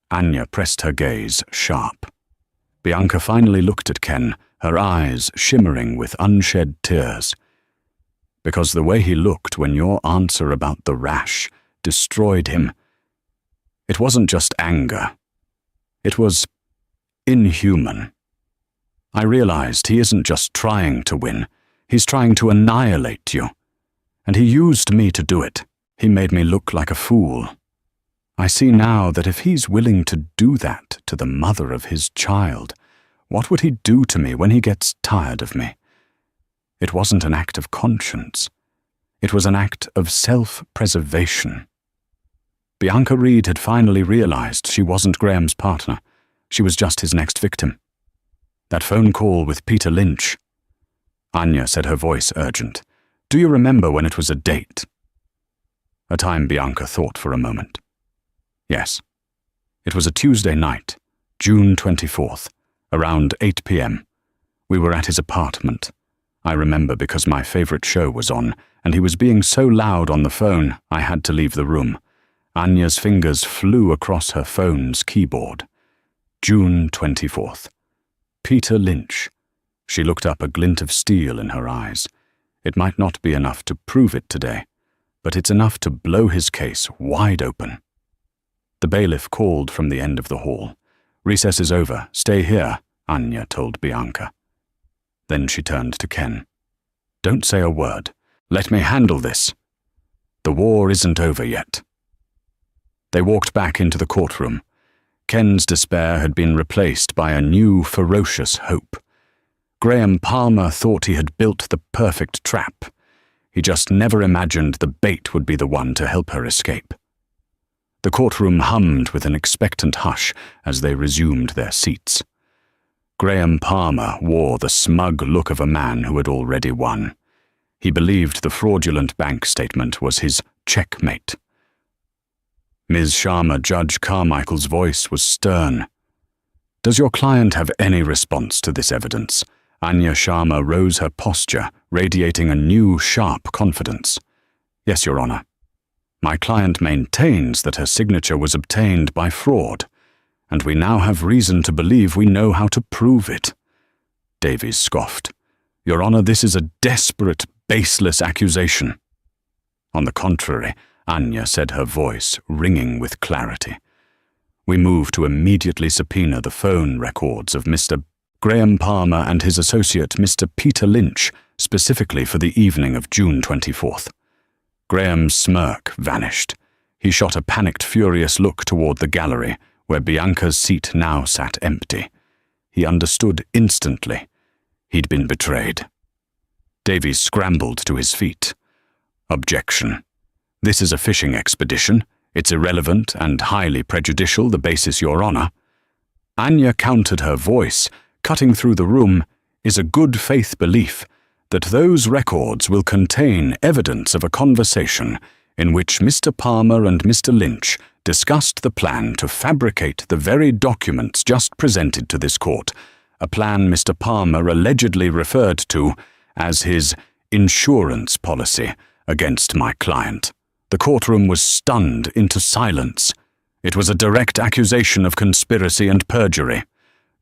Anya pressed her gaze sharp. Bianca finally looked at Ken, her eyes shimmering with unshed tears. Because the way he looked when your answer about the rash destroyed him. It wasn't just anger. It was inhuman. I realized he isn't just trying to win, he's trying to annihilate you. And he used me to do it. He made me look like a fool. I see now that if he's willing to do that to the mother of his child, what would he do to me when he gets tired of me? It wasn't an act of conscience. It was an act of self-preservation. Bianca Reed had finally realized she wasn't Graham's partner. She was just his next victim. That phone call with Peter Lynch. Anya said, her voice urgent. Do you remember when it was a date? A time Bianca thought for a moment. Yes. It was a Tuesday night, June 24th, around 8 p.m. We were at his apartment. I remember because my favorite show was on, and he was being so loud on the phone, I had to leave the room. Anya's fingers flew across her phone's keyboard. June 24th. Peter Lynch. She looked up, a glint of steel in her eyes. It might not be enough to prove it today, but it's enough to blow his case wide open. The bailiff called from the end of the hall. Recess is over. Stay here, Anya told Bianca. Then she turned to Ken. Don't say a word. Let me handle this. The war isn't over yet. They walked back into the courtroom. Ken's despair had been replaced by a new, ferocious hope. Graham Palmer thought he had built the perfect trap. He just never imagined the bait would be the one to help her escape. The courtroom hummed with an expectant hush as they resumed their seats. Graham Palmer wore the smug look of a man who had already won. He believed the fraudulent bank statement was his checkmate. Ms. Sharma, Judge Carmichael's voice was stern. Does your client have any response to this evidence? Anya Sharma rose, her posture radiating a new, sharp confidence. Yes, Your Honor. My client maintains that her signature was obtained by fraud, and we now have reason to believe we know how to prove it. Davies scoffed. Your Honor, this is a desperate, baseless accusation. On the contrary, Anya said, her voice ringing with clarity. We move to immediately subpoena the phone records of Mr. Graham Palmer and his associate Mr. Peter Lynch, specifically for the evening of June 24th. Graham's smirk vanished. He shot a panicked, furious look toward the gallery, where Bianca's seat now sat empty. He understood instantly. He'd been betrayed. Davies scrambled to his feet. Objection. This is a fishing expedition. It's irrelevant and highly prejudicial, the basis, Your Honor. Anya countered, her voice, cutting through the room, is a good faith belief that those records will contain evidence of a conversation in which Mr. Palmer and Mr. Lynch discussed the plan to fabricate the very documents just presented to this court, a plan Mr. Palmer allegedly referred to as his insurance policy against my client. The courtroom was stunned into silence. It was a direct accusation of conspiracy and perjury.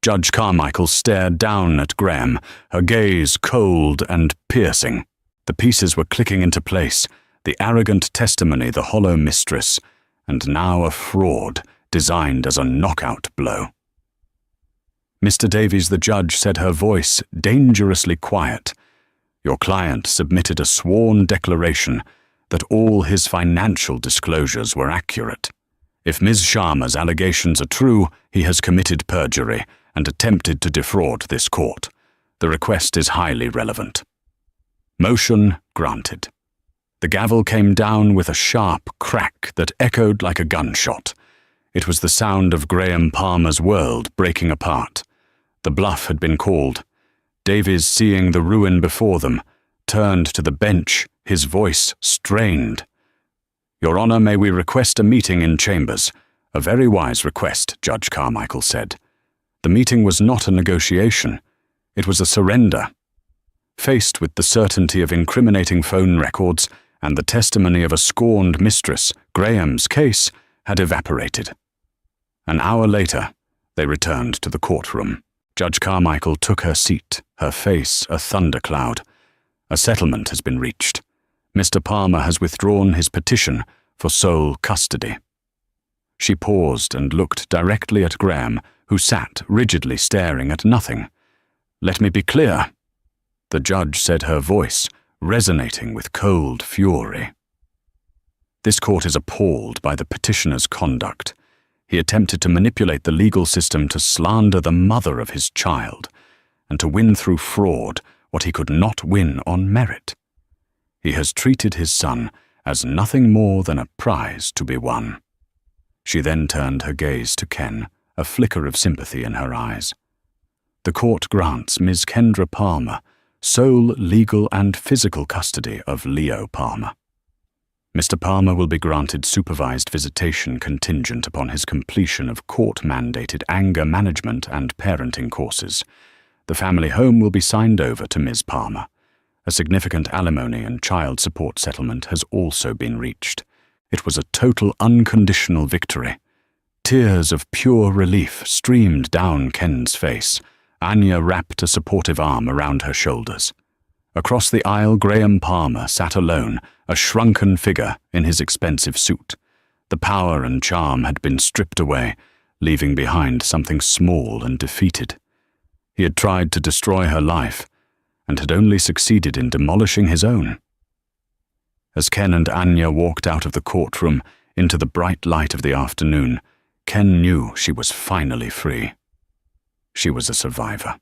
Judge Carmichael stared down at Graham, her gaze cold and piercing. The pieces were clicking into place, the arrogant testimony, the hollow mistress, and now a fraud designed as a knockout blow. Mr. Davies, the judge, said, her voice dangerously quiet. Your client submitted a sworn declaration that all his financial disclosures were accurate. If Ms. Sharma's allegations are true, he has committed perjury and attempted to defraud this court. The request is highly relevant. Motion granted. The gavel came down with a sharp crack that echoed like a gunshot. It was the sound of Graham Palmer's world breaking apart. The bluff had been called. Davies, seeing the ruin before them, turned to the bench, his voice strained. Your Honor, may we request a meeting in chambers? A very wise request, Judge Carmichael said. The meeting was not a negotiation. It was a surrender. Faced with the certainty of incriminating phone records and the testimony of a scorned mistress, Graham's case had evaporated. An hour later, they returned to the courtroom. Judge Carmichael took her seat, her face a thundercloud. A settlement has been reached. Mr. Palmer has withdrawn his petition for sole custody. She paused and looked directly at Graham, who sat rigidly staring at nothing. "Let me be clear," the judge said, her voice resonating with cold fury. "This court is appalled by the petitioner's conduct. He attempted to manipulate the legal system to slander the mother of his child, and to win through fraud what he could not win on merit. He has treated his son as nothing more than a prize to be won." She then turned her gaze to Ken, a flicker of sympathy in her eyes. "The court grants Ms. Kendra Palmer sole legal and physical custody of Leo Palmer. Mr. Palmer will be granted supervised visitation contingent upon his completion of court-mandated anger management and parenting courses. The family home will be signed over to Ms. Palmer. A significant alimony and child support settlement has also been reached. It was a total unconditional victory." Tears of pure relief streamed down Ken's face. Anya wrapped a supportive arm around her shoulders. Across the aisle, Graham Palmer sat alone, a shrunken figure in his expensive suit. The power and charm had been stripped away, leaving behind something small and defeated. He had tried to destroy her life, and had only succeeded in demolishing his own. As Ken and Anya walked out of the courtroom into the bright light of the afternoon, Ken knew she was finally free. She was a survivor.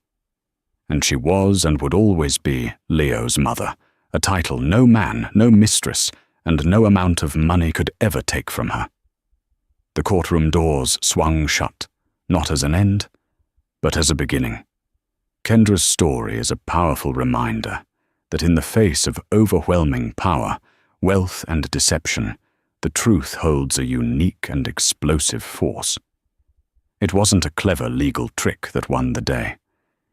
And she was and would always be Leo's mother, a title no man, no mistress, and no amount of money could ever take from her. The courtroom doors swung shut, not as an end, but as a beginning. Kendra's story is a powerful reminder that in the face of overwhelming power, wealth, and deception, the truth holds a unique and explosive force. It wasn't a clever legal trick that won the day.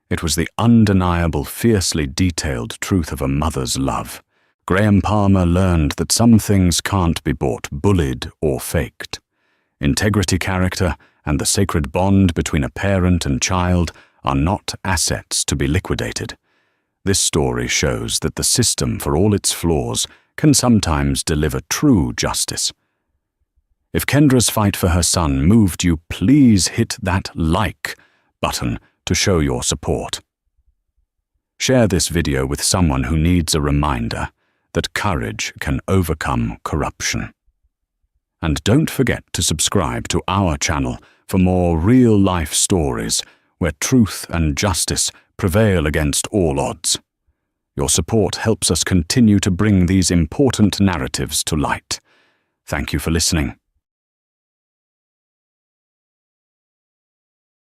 It was the undeniable, fiercely detailed truth of a mother's love. Graham Palmer learned that some things can't be bought, bullied, or faked. Integrity, character, and the sacred bond between a parent and child are not assets to be liquidated. This story shows that the system, for all its flaws, can sometimes deliver true justice. If Kendra's fight for her son moved you, please hit that like button to show your support. Share this video with someone who needs a reminder that courage can overcome corruption. And don't forget to subscribe to our channel for more real-life stories where truth and justice prevail against all odds. Your support helps us continue to bring these important narratives to light. Thank you for listening.